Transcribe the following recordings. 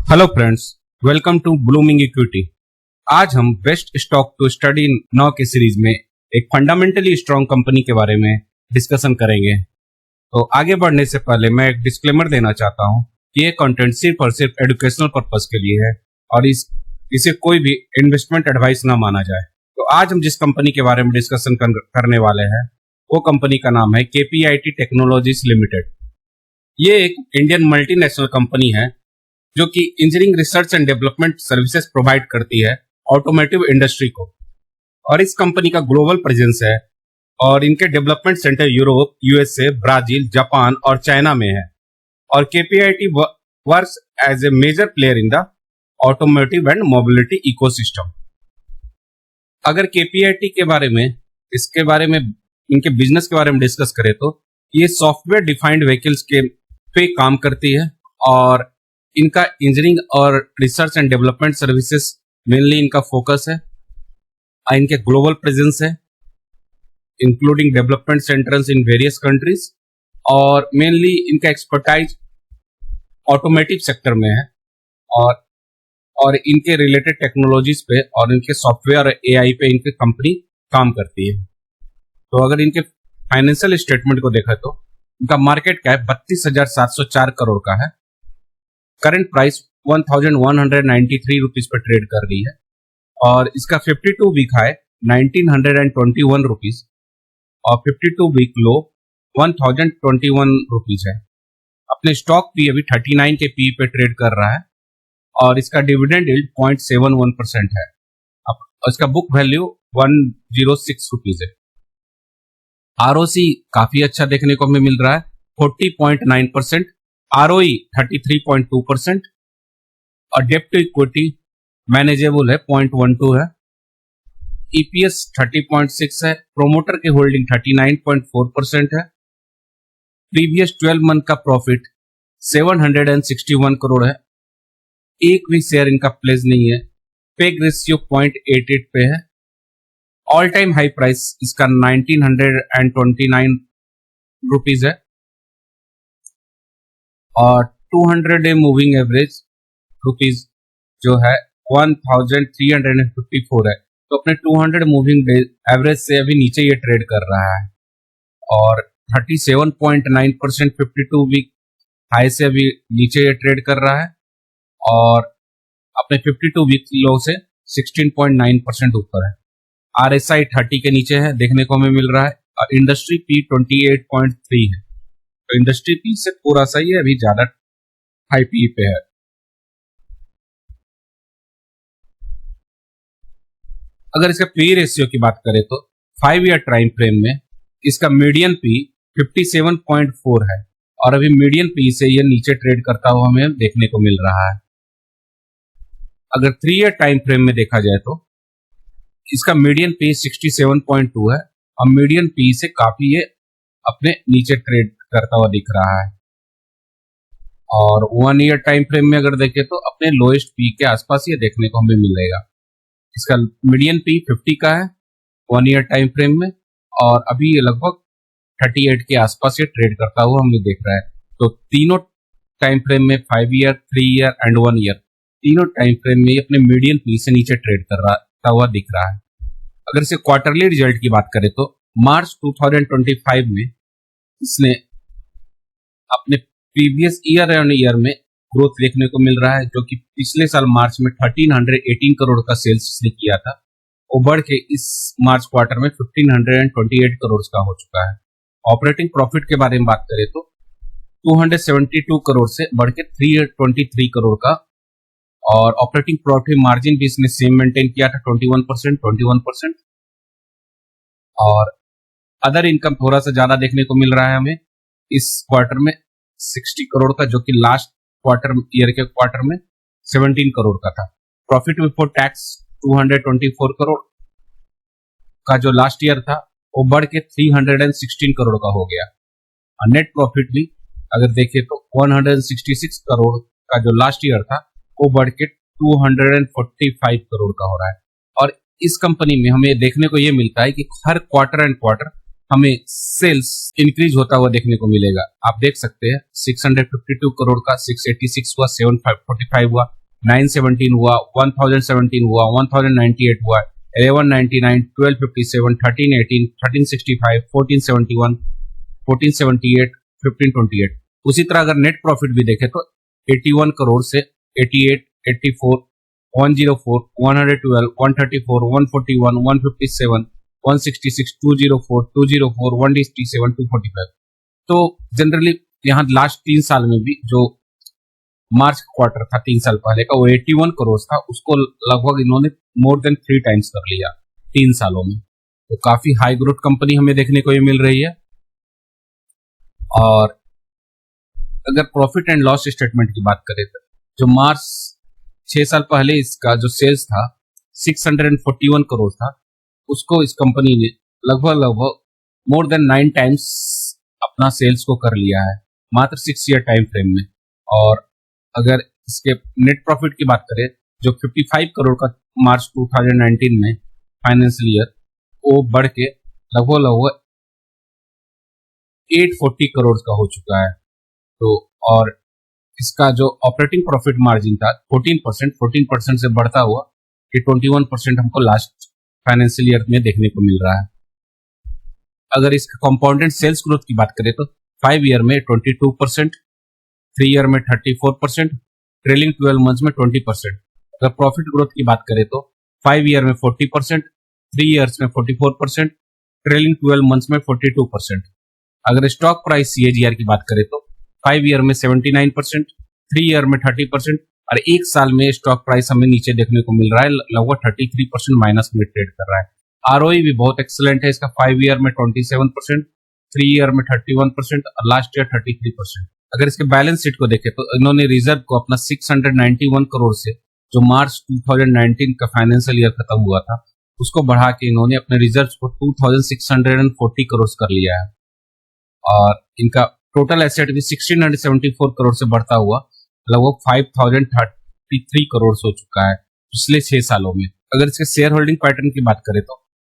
Hello friends, welcome to Blooming Equity. आज हम best stock to study now के series में एक फंडामेंटली स्ट्रांग कंपनी के बारे में डिस्कशन करेंगे। तो आगे बढ़ने से पहले मैं एक डिस्क्लेमर देना चाहता हूं कि ये कंटेंट सिर्फ और सिर्फ एजुकेशनल पर्पस के लिए है और इसे कोई भी इन्वेस्टमेंट एडवाइस ना माना जाए। तो आज हम जिस कंपनी के बारे में डिस्कशन करने वाले हैं वो कंपनी का नाम है KPIT टेक्नोलॉजीज लिमिटेड। ये एक इंडियन मल्टीनेशनल कंपनी है जो कि engineering research and development services provide करती है ऑटोमोटिव इंडस्ट्री को। और इस कंपनी का ग्लोबल प्रेजेंस है और इनके development centre Europe, USA, Brazil, Japan और चाइना में है। और KPIT works as a major player in the automotive and mobility ecosystem. अगर KPIT के बारे में इनके बिजनेस के बारे में डिस्कस करें तो ये सॉफ्टवेयर डिफाइंड व्हीकल्स के पे काम करती है और इनका इंजीनियरिंग और research and development services mainly इनका फोकस है। इनके ग्लोबल प्रेजेंस है including development centres in various countries और मेनली इनका एक्सपर्टाइज ऑटोमेटिव सेक्टर में है और इनके रिलेटेड टेक्नोलॉजीज पे और इनके सॉफ्टवेयर और AI पे इनकी कंपनी काम करती है। तो अगर इनके फाइनेंशियल स्टेटमेंट को देखा तो इनका मार्केट कैप 32,704 करोड़ का है। Current price 1,193 rupees per trade कर रही है और इसका 52 वीक हाई 1,921 रुपीज और 52 वीक लो 1,021 रुपीज है। अपने स्टॉक भी अभी 39 के पी पे ट्रेड कर रहा है और इसका डिविडेंड यील्ड 0.71% है। अब इसका बुक वैल्यू 106 रुपीज है। ROC काफी अच्छा देखने को हमें मिल रहा है 40.9%, ROE 33.2% और डेप्ट टू इक्विटी मैनेजेबल है 0.12 है। EPS 30.6 है। प्रोमोटर की होल्डिंग 39.4% है। प्रीवियस 12 मंथ का प्रॉफिट 761 करोड़ है। एक भी शेयर इनका प्लेस नहीं है। पेग रेशियो 0.88 पे है। ऑल टाइम हाई प्राइस इसका 1,929 रुपीज है और 200 डे मूविंग एवरेज रुपीज जो है 1,354 है। तो अपने 200 मूविंग डे एवरेज से अभी नीचे ये ट्रेड कर रहा है और 37.9% 52 वीक हाई से अभी नीचे ये ट्रेड कर रहा है और अपने 52 वीक लो से 16.9% ऊपर है। RSI 30 के नीचे है देखने को हमें मिल रहा है और इंडस्ट्री P 28.3 है। तो इंडस्ट्री P से थोड़ा सा ही अभी ज्यादा हाई पी पे है। अगर इसका पी रेशियो की बात करें तो 5 ईयर टाइम फ्रेम में इसका मीडियन पी 57.4 है और अभी मीडियन पी से यह नीचे ट्रेड करता हुआ हमें देखने को मिल रहा है। अगर 3 ईयर टाइम फ्रेम में देखा जाए तो इसका मीडियन पी 67.2 है और मीडियन पी से काफी ये अपने नीचे ट्रेड करता हुआ दिख रहा है। और 1 ईयर टाइम फ्रेम में अगर देखें तो अपने लोएस्ट पी के आसपास ये देखने को हमें मिलेगा। इसका मीडियन पी 50 का है 1 ईयर टाइम फ्रेम में और अभी ये लगभग 38 के आसपास ये ट्रेड करता हुआ हमें देख रहा है। तो तीनों टाइम फ्रेम में 5 ईयर, 3 ईयर एंड 1 ईयर तीनों टाइम फ्रेम में अपने मीडियन पी से नीचे ट्रेड करता हुआ दिख रहा है। अगर इसे क्वार्टरली रिजल्ट की बात करें तो मार्च 2025 में इसने अपने प्रीवियस ईयर एंड ईयर में ग्रोथ देखने को मिल रहा है जो कि पिछले साल मार्च में 1,318 करोड़ का सेल्स इसने किया था वो बढ़ के इस मार्च क्वार्टर में 1,528 करोड़ का हो चुका है। ऑपरेटिंग प्रॉफिट के बारे में बात करें तो 272 करोड़ से बढ़ के 323 करोड़ का और ऑपरेटिंग प्रॉफिट मार्जिन भी इसने सेम मेंटेन किया था 21%। और अदर इनकम थोड़ा सा ज्यादा देखने को मिल रहा है हमें इस क्वार्टर में 60 करोड़ का जो कि लास्ट ईयर के क्वार्टर में 17 करोड़ का था। प्रॉफिट बिफोर टैक्स 224 करोड़ का जो लास्ट ईयर था वो बढ़ के 316 करोड़ का हो गया और नेट प्रॉफिट भी अगर देखें तो 166 करोड़ का जो लास्ट ईयर था वो बढ़ के 245 करोड़ का हो रहा है। और इस कंपनी में हमें देखने को ये मिलता है कि हर क्वार्टर एंड क्वार्टर हमें सेल्स इंक्रीज होता हुआ देखने को मिलेगा। आप देख सकते हैं 652 करोड़ का 686 हुआ, 745 हुआ 917 हुआ, 1017 हुआ, 1098 हुआ, 1199, 1257, 1318, 1365, 1471, 1478, 1528। उसी तरह अगर नेट प्रॉफिट भी देखें तो 81 करोड़ से 88, 84, 104, 112, 134, 141, 157, 166, 204, 204, 187, 245। तो जनरली यहाँ लास्ट 3 साल में भी जो मार्च क्वार्टर था 3 साल पहले का, वो 81 करोड़ था, उसको लगभग इन्होंने मोर देन 3 टाइम्स कर लिया 3 सालों में। तो काफी हाई ग्रोथ कंपनी हमें देखने को ये मिल रही है। और अगर प्रॉफिट एंड लॉस स्टेटमेंट की बात करें तो जो मार्च 6 साल पहले इसका जो सेल्स था 641 करोड़ था, उसको इस कंपनी ने लगभग मोर देन 9 टाइम्स अपना सेल्स को कर लिया है मात्र 6 ईयर टाइम फ्रेम में। और अगर इसके नेट प्रॉफिट की बात करें जो 55 करोड़ का मार्च 2019 में फाइनेंशियल ईयर, वो बढ़ के लगभग 840 करोड़ का हो चुका है। तो और इसका जो ऑपरेटिंग प्रॉफिट मार्जिन था 14% से बढ़ता हुआ कि 21% हमको लास्ट फाइनेंशियल ईयर में देखने को मिल रहा है। अगर इसका कंपाउंडेड सेल्स ग्रोथ की बात करें तो 5 ईयर में 22%, 3 ईयर में 34%, ट्रेलिंग 12 मंथ्स में 20%। अगर प्रॉफिट ग्रोथ की बात करें तो 5 ईयर में 40%, 3 ईयर्स में 44%, ट्रेलिंग 12 मंथ्स में 42%। अगर स्टॉक प्राइस CAGR की बात करें तो 5 ईयर में 79%, 3 ईयर में 30% और 1 साल में स्टॉक प्राइस हमें नीचे देखने को मिल रहा है, लगभग 33% माइनस में ट्रेड कर रहा है। ROE भी बहुत एक्सेलेंट है इसका, 5 ईयर में 27%, 3 ईयर में 31% और लास्ट ईयर 33%। अगर इसके बैलेंस शीट को देखें तो इन्होंने रिजर्व को अपना 691 करोड़ से जो मार्च 2019 का फाइनेंशियल ईयर खत्म हुआ था उसको बढ़ा के इन्होंने अपने रिजर्व को 2640 करोड़ कर लिया है। और इनका टोटल एसेट भी 1674 करोड़ से बढ़ता हुआ लगभग 5033 करोड़ हो चुका है पिछले 6 सालों में। अगर इसके शेयर होल्डिंग पैटर्न की बात करें तो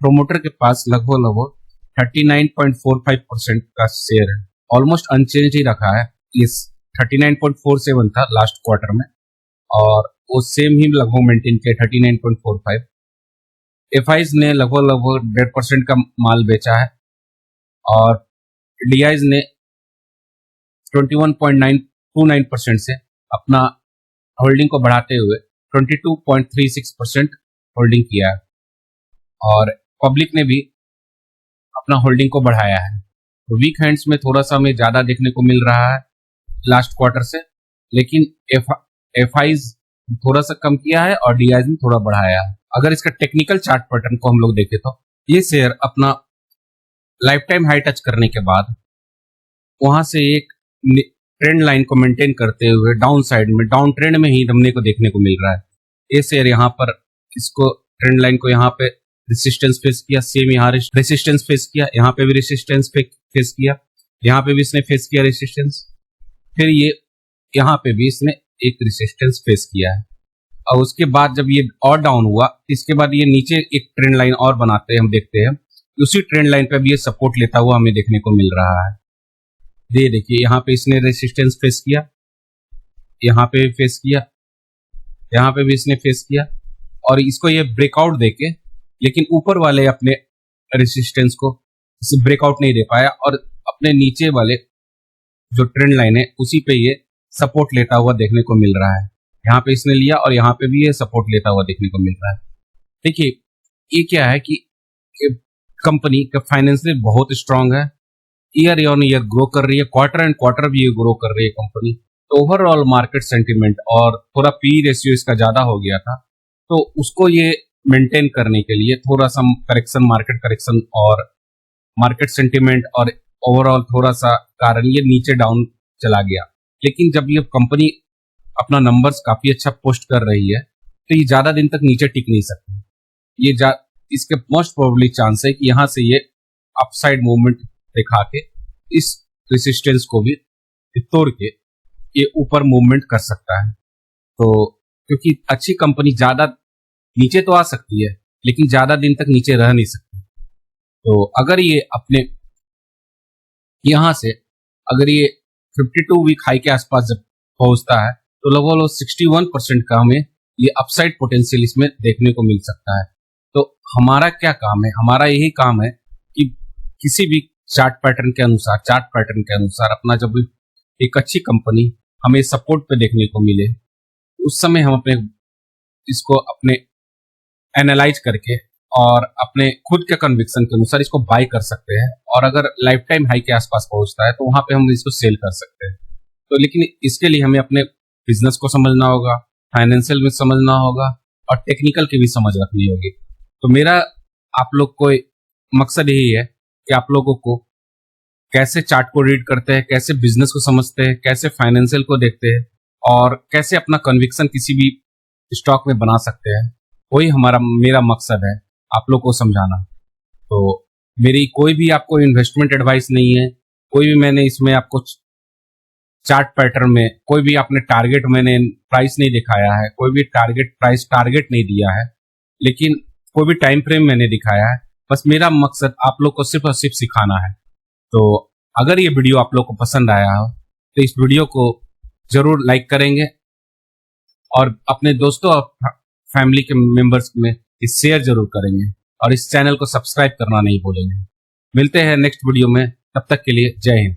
प्रोमोटर के पास लगभग 39.45% का शेयर है, ऑलमोस्ट अनचेंज ही रखा है। इस 39.47 था लास्ट क्वार्टर में और वो सेम ही लगभग मेंटेन किया 39.45। एफआईज ने लगभग 1.5% का माल बेचा है और डीआईज ने 21.29% से अपना होल्डिंग को बढ़ाते हुए 22.36% होल्डिंग किया है। और पब्लिक ने भी अपना होल्डिंग को बढ़ाया है। तो वीक हैंड्स में थोड़ा सा हमें ज्यादा देखने को मिल रहा है लास्ट क्वार्टर से, लेकिन एफआईज थोड़ा सा कम किया है और डीआईज ने थोड़ा बढ़ाया है। अगर इसका टेक्निकल चार्ट पैटर्न को हम लोग देखें तो ये शेयर अपना लाइफ टाइम हाई टच करने के बाद वहां से एक ट्रेंड लाइन को मेंटेन करते हुए डाउन साइड में, डाउन ट्रेंड में ही हमने को देखने को मिल रहा है। ये शेयर यहाँ पर इसको ट्रेंड लाइन को यहाँ पे रेसिस्टेंस फेस किया, सेम यहाँ रेसिस्टेंस फेस किया, यहाँ पे भी रेसिस्टेंस फेस किया, यहाँ पे भी इसने फेस किया रेसिस्टेंस, फिर ये यहाँ पे भी इसने एक रेसिस्टेंस फेस किया है। और उसके बाद जब ये और डाउन हुआ इसके बाद ये नीचे एक ट्रेंड लाइन और बनाते हैं, हम देखते हैं उसी ट्रेंड लाइन पे भी ये सपोर्ट लेता हुआ हमें देखने को मिल रहा है। ये देखिए यहाँ पे इसने रेसिस्टेंस फेस किया, यहाँ पे फेस किया, यहाँ पे भी इसने फेस किया और इसको ये ब्रेकआउट देके, लेकिन ऊपर वाले अपने रेसिस्टेंस को ब्रेकआउट नहीं दे पाया और अपने नीचे वाले जो ट्रेंड लाइन है उसी पे ये सपोर्ट लेता हुआ देखने को मिल रहा है। यहाँ पे इसने लिया और यहाँ पे भी ये सपोर्ट लेता हुआ देखने को मिल रहा है। देखिए ये क्या है कि कंपनी का फाइनेंशियल बहुत स्ट्रांग है, ईयर ऑन ईयर ग्रो कर रही है, क्वार्टर एंड क्वार्टर भी ये ग्रो कर रही है कंपनी। तो ओवरऑल मार्केट सेंटीमेंट और थोड़ा पी रेशियो इसका ज्यादा हो गया था, तो उसको ये मेंटेन करने के लिए थोड़ा सा करेक्शन, मार्केट करेक्शन और मार्केट सेंटीमेंट और ओवरऑल थोड़ा सा कारण ये नीचे डाउन चला गया। लेकिन जब ये कंपनी अपना नंबर्स काफी अच्छा पोस्ट कर रही है तो ये ज्यादा दिन तक नीचे टिक नहीं सकती। ये इसके मोस्ट प्रोबेबली चांस है कि यहाँ से ये अपसाइड मूवमेंट दिखा के इस रेसिस्टेंस को भी तोड़ के ये ऊपर मूवमेंट कर सकता है। तो क्योंकि अच्छी कंपनी ज्यादा नीचे तो आ सकती है लेकिन ज्यादा दिन तक नीचे रह नहीं सकती। तो अगर ये अपने यहां से अगर ये 52 वीक हाई के आसपास जब पहुंचता है तो लगभग 61% का हमें ये अपसाइड पोटेंशियल इसमें देखने को मिल सकता है। तो हमारा क्या काम है? हमारा यही काम है कि किसी भी चार्ट पैटर्न के अनुसार अपना जब भी एक अच्छी कंपनी हमें सपोर्ट पे देखने को मिले, उस समय हम इसको अपने एनालाइज करके और अपने खुद के कन्विक्शन के अनुसार इसको बाय कर सकते हैं, और अगर लाइफ टाइम हाई के आसपास पहुंचता है तो वहां पे हम इसको सेल कर सकते हैं। तो लेकिन इसके लिए हमें अपने बिजनेस को समझना होगा, फाइनेंशियल में समझना होगा, और टेक्निकल की भी समझ रखनी होगी। तो मेरा आप लोग को मकसद यही है कि आप लोगों को कैसे चार्ट को रीड करते हैं, कैसे बिजनेस को समझते हैं, कैसे फाइनेंशियल को देखते हैं, और कैसे अपना कन्विक्शन किसी भी स्टॉक में बना सकते हैं, वही मेरा मकसद है आप लोग को समझाना। तो मेरी कोई भी आपको इन्वेस्टमेंट एडवाइस नहीं है, कोई भी मैंने इसमें आपको चार्ट पैटर्न में कोई भी आपने टारगेट मैंने प्राइस नहीं दिखाया है, कोई भी टारगेट नहीं दिया है, लेकिन कोई भी टाइम फ्रेम मैंने दिखाया है। बस मेरा मकसद आप लोग को सिर्फ और सिर्फ सिखाना है। तो अगर ये वीडियो आप लोग को पसंद आया हो तो इस वीडियो को जरूर लाइक करेंगे, और अपने दोस्तों और फैमिली के मेंबर्स में इस शेयर जरूर करेंगे, और इस चैनल को सब्सक्राइब करना नहीं भूलेंगे। मिलते हैं नेक्स्ट वीडियो में, तब तक के लिए जय हिंद।